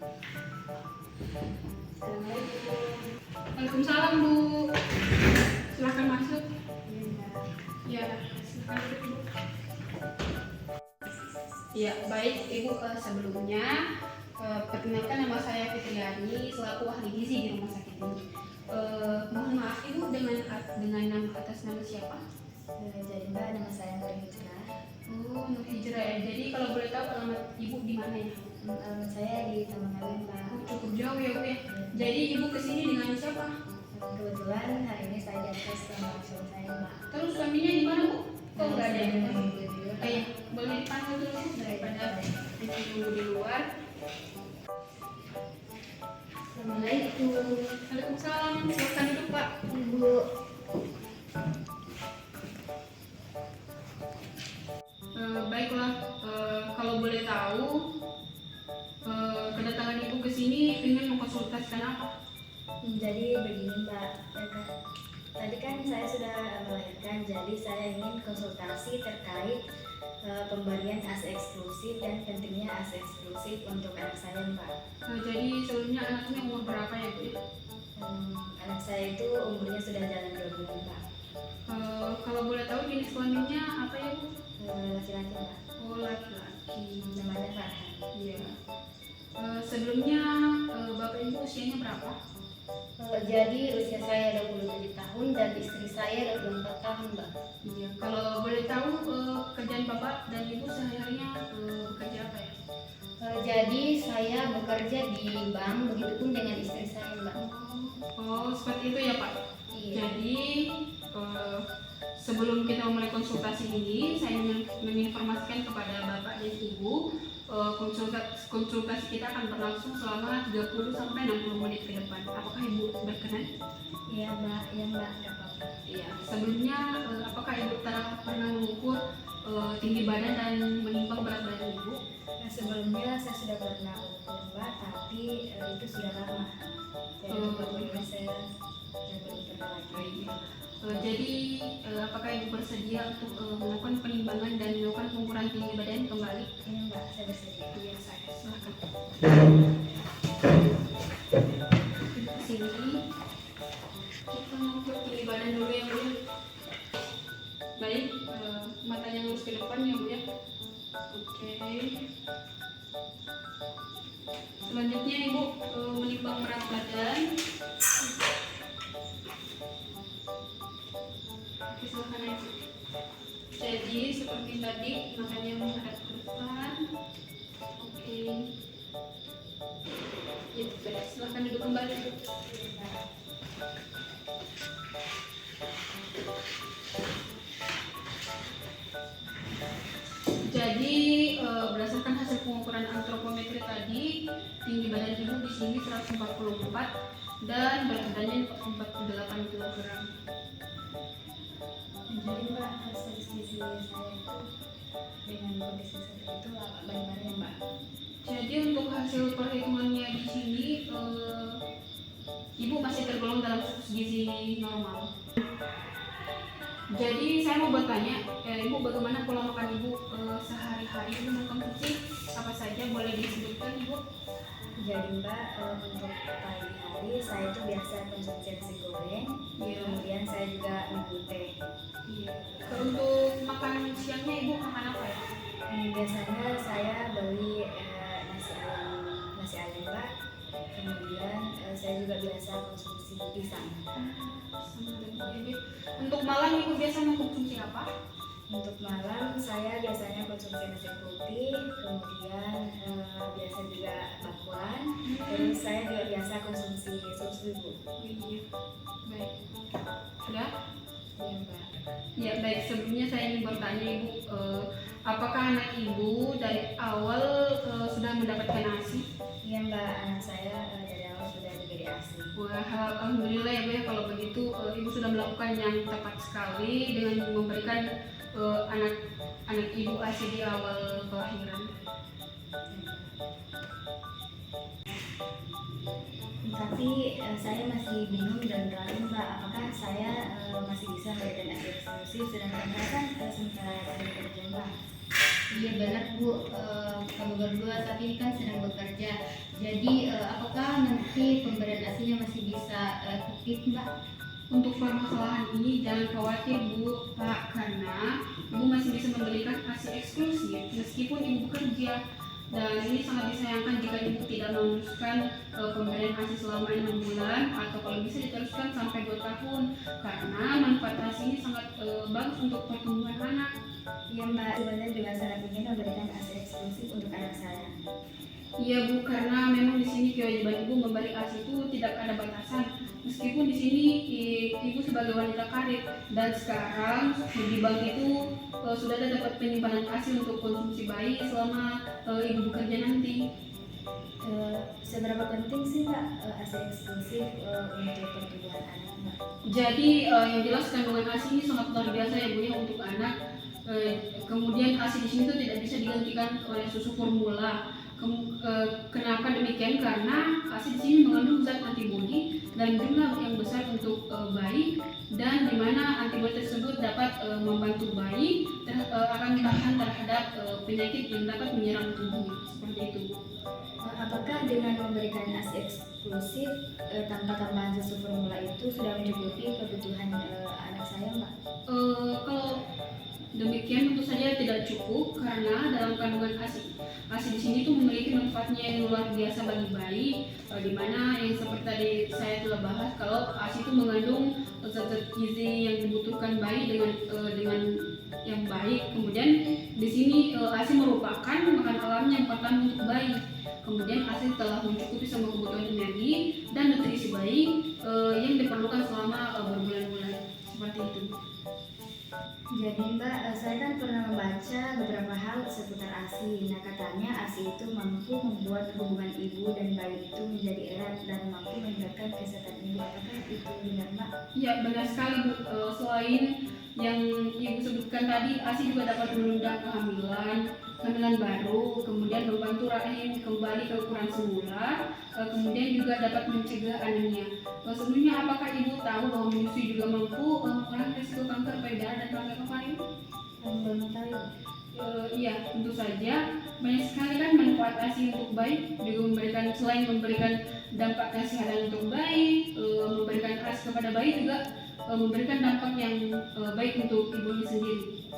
Assalamualaikum. Waalaikumsalam Bu. Silahkan masuk. Ya, silahkan duduk Bu. Ya, baik Ibu, sebelumnya perkenalkan nama saya Fitriani selaku ahli gizi di rumah sakit ini. Mohon maaf Ibu, dengan nama atas nama siapa? Jadi Mbak, nama saya Nur Hijrah. Oh, Nur Hijrah ya. Jadi kalau boleh tahu alamat Ibu di mana ya? Alamat saya di Taman Alun Mbak. Oh, cukup jauh ya Bu ya. Jadi Ibu kesini dengan siapa? Kebetulan hari ini saya diantar sama suami saya Mbak. Terus suaminya di mana Bu? Oh, nggak ada ya? Alhamdulillah. Iya, boleh dipanggil dulu daripada ditunggu di luar. Assalamualaikum. Waalaikumsalam. Silakan duduk Pak. Ibu. Baiklah, kalau boleh tahu kedatangan Ibu ke sini ingin mengkonsultasikan apa? Jadi begini Mbak, tadi kan saya sudah melahirkan, jadi saya ingin konsultasi terkait pemberian ASI eksklusif dan pentingnya ASI eksklusif untuk anak saya Mbak. Jadi sebelumnya anaknya umur berapa ya Bu? Anak saya itu umurnya sudah jalan 2 bulan Mbak. Kalau boleh tahu jenis kelaminnya apa ya Bu? Laki-laki Mbak, Oh, laki-laki. namanya Farhan. Iya. Sebelumnya Bapak Ibu usianya berapa? Jadi usia saya 27 tahun dan istri saya 24 tahun Mbak. Iya. Kalau boleh tahu kerjaan Bapak dan Ibu sehari-harinya bekerja apa ya? Jadi saya bekerja di bank, begitupun dengan istri saya Mbak. Oh, seperti itu ya Pak. Iya. Jadi sebelum kita mulai konsultasi ini, saya ingin menginformasikan kepada Bapak dan Ibu, konsultasi kita akan berlangsung selama 30 sampai 60 menit ke depan. Apakah Ibu berkenan? Iya Mbak, ya Mbak, nggak apa-apa. Iya. Sebelumnya, apakah Ibu pernah mengukur tinggi badan dan menimbang berat badan Ibu? Nah, sebelumnya saya sudah pernah ukur Mbak, tapi itu sudah lama. Jadi baru saya berukur lagi. Jadi, apakah Ibu bersedia untuk melakukan penimbangan dan melakukan pengukuran tinggi badan kembali? Ini Mbak, saya bersedia. Iya, saya silakan. Di sini kita mengukur tinggi badan dulu ya Bu. Baik, matanya lurus ke depan ya Bu ya. Oke. Selanjutnya Ibu menimbang berat badan. Oke, silakan ya. Jadi seperti tadi matanya menghadap ke depan. Oke. Ya, baik. Silakan duduk kembali Bu. Jadi berdasarkan hasil pengukuran antropometri tadi, tinggi badan Ibu di sini 144 dan berat badannya 48 kg. Jadi Mbak, hasil gizi saya itu dengan kondisi seperti itu bagaimana ya Mbak? Jadi untuk hasil perhitungannya di sini, Ibu masih tergolong dalam status gizi normal. Jadi saya mau bertanya, Ibu bagaimana pola makan Ibu sehari-hari? Ibu mengkonsumsi apa saja, boleh disebutkan Ibu? Jadi Mbak, untuk pagi hari saya itu biasa konsumsi nasi goreng, Iya. kemudian saya juga minum teh. Iya. Untuk makan siangnya Ibu makan apa ya? Biasanya saya beli nasi ayam Mbak, kemudian saya juga biasa konsumsi pisang. Untuk malam Ibu biasa mengkonsumsi apa? Untuk malam saya biasanya konsumsi nasi putih, kemudian biasa juga bakwan, terus saya juga biasa konsumsi susu Bu. Iya. Baik. Sudah? Iya Mbak. Ya baik, sebelumnya saya ingin bertanya Ibu, apakah anak Ibu dari awal sudah mendapatkan ASI? Iya Mbak, anak saya dari awal sudah diberi ASI. Wah, alhamdulillah ya Bu ya, kalau begitu Ibu sudah melakukan yang tepat sekali dengan memberikan anak Ibu ASI di awal kelahiran. Tapi saya masih bingung dan ragu Mbak, apakah saya masih bisa memberikan ASI eksklusif sedangkan saya kan sementara saya bekerja Mbak. Iya benar Bu, kamu berdua tapi kan sedang bekerja. Jadi apakah nanti pemberian ASI-nya masih bisa efektif, Mbak? Untuk permasalahan ini jangan khawatir Bu, Pak, karena Ibu masih bisa memberikan ASI eksklusif meskipun Ibu bekerja. Dan ini sangat disayangkan jika Ibu tidak meneruskan pemberian ASI selama 6 bulan atau kalau bisa diteruskan sampai 2 tahun karena manfaat ASI ini sangat bagus untuk pertumbuhan anak. Iya Mbak, sebenarnya juga sangat ingin memberikan ASI eksklusif untuk anak saya. Iya Bu, karena memang di sini kewajiban Ibu memberi ASI itu tidak ada batasan. Meskipun di sini Ibu sebagai wanita karir dan sekarang di bank itu sudah ada dapat penyimpanan ASI untuk konsumsi bayi selama Ibu bekerja nanti. Seberapa penting sih Mbak ASI eksklusif untuk pertumbuhan anak Mbak? Jadi yang jelas kandungan ASI ini sangat luar biasa ya Bu ya untuk anak. Kemudian ASI di sini tuh tidak bisa digantikan oleh susu formula. Kenapa demikian? Karena ASI di sini mengandung zat antibodi dan jumlah yang besar untuk bayi dan di mana antibodi tersebut dapat membantu bayi akan tahan terhadap penyakit yang dapat menyerang tubuhnya seperti itu. Apakah dengan memberikan ASI eksklusif tanpa tambahan susu formula itu sudah mencukupi kebutuhan anak saya Mbak? Kalau demikian tentu saja tidak cukup karena dalam kandungan ASI di sini tuh memiliki manfaatnya yang luar biasa bagi bayi, di mana yang seperti tadi saya telah bahas kalau ASI itu mengandung zat-zat gizi yang dibutuhkan bayi dengan yang baik. Kemudian di sini ASI merupakan makan alami yang pertama untuk bayi. Kemudian ASI telah mencukupi semua kebutuhan energi dan nutrisi bayi yang diperlukan selama berbulan-bulan seperti itu. Jadi Mbak, saya kan pernah membaca beberapa hal seputar ASI. Nah katanya ASI itu mampu membuat hubungan ibu dan bayi itu menjadi erat dan mampu meningkatkan kesehatan ibu. Apakah itu benar Mbak? Ya benar sekali Bu. Selain yang Ibu sebutkan tadi, ASI juga dapat menunda kehamilan baru, kemudian membantu rahim kembali ke ukuran semula, kemudian juga dapat mencegah anemia. Sebelumnya apakah Ibu tahu bahwa menyusui juga mampu mengurangi risiko kanker payudara dan kanker ovari? Belum tahu. Iya, tentu saja banyak sekali kan manfaat ASI untuk bayi, juga selain memberikan dampak kesehatan untuk bayi, memberikan ASI kepada bayi juga memberikan dampak yang baik untuk ibunya sendiri.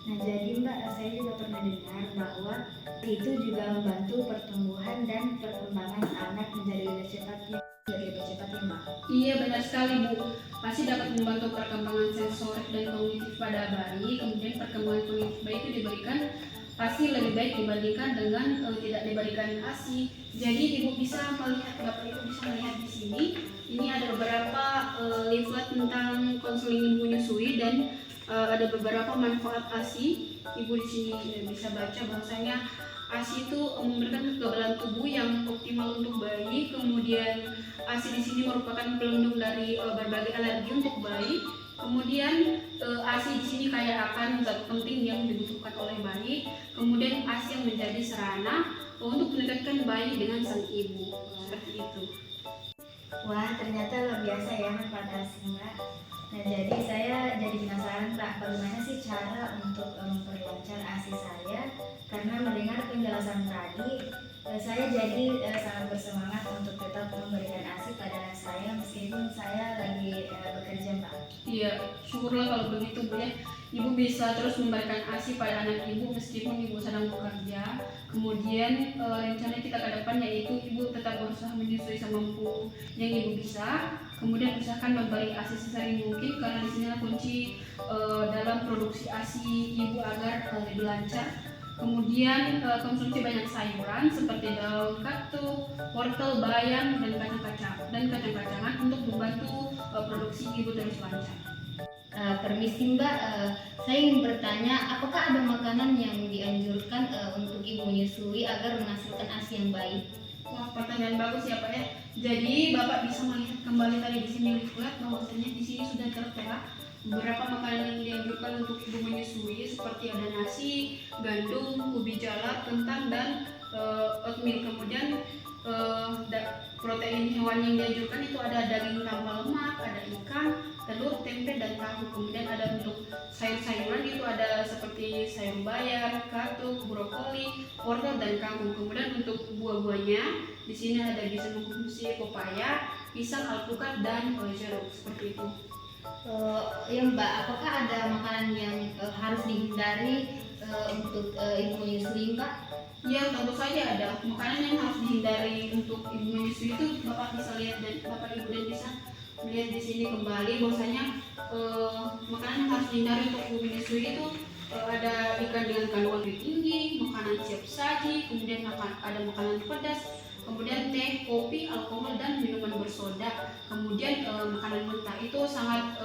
Nah jadi Mbak, saya juga pernah dengar bahwa itu juga membantu pertumbuhan dan perkembangan anak menjadi lebih cepat ya Mbak. Iya benar sekali Bu, ASI dapat membantu perkembangan sensorik dan kognitif pada bayi. Kemudian perkembangan kognitif bayi itu diberikan ASI lebih baik dibandingkan dengan tidak diberikan ASI. Jadi Bapak Ibu bisa melihat di sini. Ini ada beberapa leaflet tentang konseling ibu menyusui dan ada beberapa manfaat ASI. Ibu di sini bisa baca bahwasanya ASI itu memberikan kekebalan tubuh yang optimal untuk bayi. Kemudian ASI di sini merupakan pelindung dari berbagai alergi untuk bayi. Kemudian ASI di sini kaya akan zat penting yang dibutuhkan oleh bayi. Kemudian ASI yang menjadi sarana untuk mendekatkan bayi dengan sang ibu. Seperti itu. Wah ternyata luar biasa ya manfaat ASI Mbak. Nah jadi saya jadi penasaran Mbak, bagaimana sih cara untuk memperlancar ASI saya? Karena mendengar penjelasan tadi, saya jadi sangat bersemangat untuk tetap memberikan ASI pada anak saya meskipun saya lagi bekerja Mbak. Iya, syukurlah kalau begitu Bu ya. Ibu bisa terus memberikan ASI pada anak ibu meskipun ibu sedang bekerja. Kemudian rencana kita ke depan yaitu ibu tetap berusaha menyusui semampu yang ibu bisa. Kemudian usahakan memberi ASI sesering mungkin karena di sini kunci dalam produksi ASI ibu agar lebih lancar. Kemudian konsumsi banyak sayuran seperti daun katuk, wortel, bayam, dan kacang-kacangan untuk membantu produksi ibu terus lancar. Permisi Mbak, saya ingin bertanya, apakah ada makanan yang dianjurkan untuk ibu menyusui agar menghasilkan ASI yang baik? Wah, pertanyaan bagus ya Pak ya. Jadi Bapak bisa melihat kembali tadi di sini lihat bahwasanya di sini sudah tertera beberapa makanan yang dianjurkan untuk ibu menyusui seperti ada nasi, gandum, ubi jalar, kentang dan oatmeal. Kemudian protein hewan yang dianjurkan itu ada daging tanpa lemak, ada ikan, telur, tempe, dan tahu. Kemudian ada untuk sayur-sayuran itu ada seperti sayur bayam, katuk, brokoli, wortel, dan kangkung. Kemudian untuk buah-buahnya di sini ada bisa mengkonsumsi pepaya, pisang, alpukat, dan jeruk seperti itu. Ya Mbak, apakah ada makanan yang harus dihindari untuk ibu menyusui Mbak? Ya, tentu saja ada makanan yang harus dihindari untuk ibu menyusui itu. Bapak bisa lihat dan Bapak Ibu dan bisa melihat di sini kembali bahwasanya makanan yang harus dihindari untuk ibu menyusui itu ada ikan dengan kandungan gizi tinggi, makanan siap saji, kemudian ada makanan pedas, kemudian teh, kopi, alkohol, dan minuman bersoda. Kemudian makanan mentah itu sangat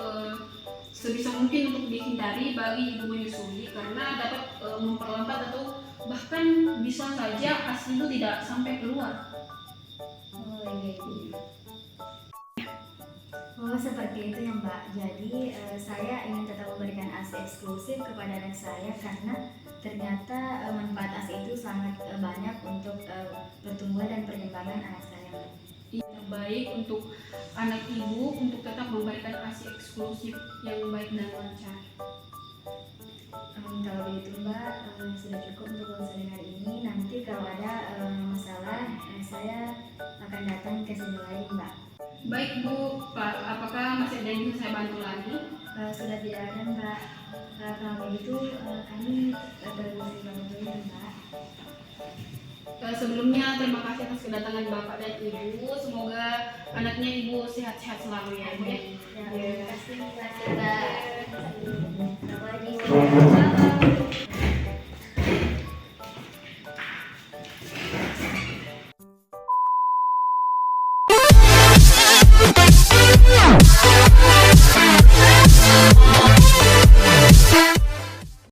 sebisa mungkin untuk dihindari bagi ibu menyusui karena dapat memperlambat atau bahkan bisa saja ASI itu tidak sampai keluar. Oh iya Ibu. Oh seperti itu ya Mbak. Jadi saya ingin tetap memberikan ASI eksklusif kepada anak saya karena ternyata manfaat ASI itu sangat banyak untuk pertumbuhan dan perkembangan anak saya Mbak. Yang baik untuk anak ibu untuk tetap memberikan ASI eksklusif yang baik dan lancar. Kalau begitu Mbak, sudah cukup untuk konseling hari ini. Nanti kalau ada masalah, saya akan datang ke sini lagi Mbak. Baik Bu, Pak, apakah masih ada yang bisa saya bantu lagi? Sudah tidak ada Mbak. Kalau begitu kami permisi pamit dulu ya Mbak. Sebelumnya terima kasih atas kedatangan Bapak dan Ibu. Semoga anaknya Ibu sehat-sehat selalu ya Bu ya. Terima kasih Mbak. Yeah.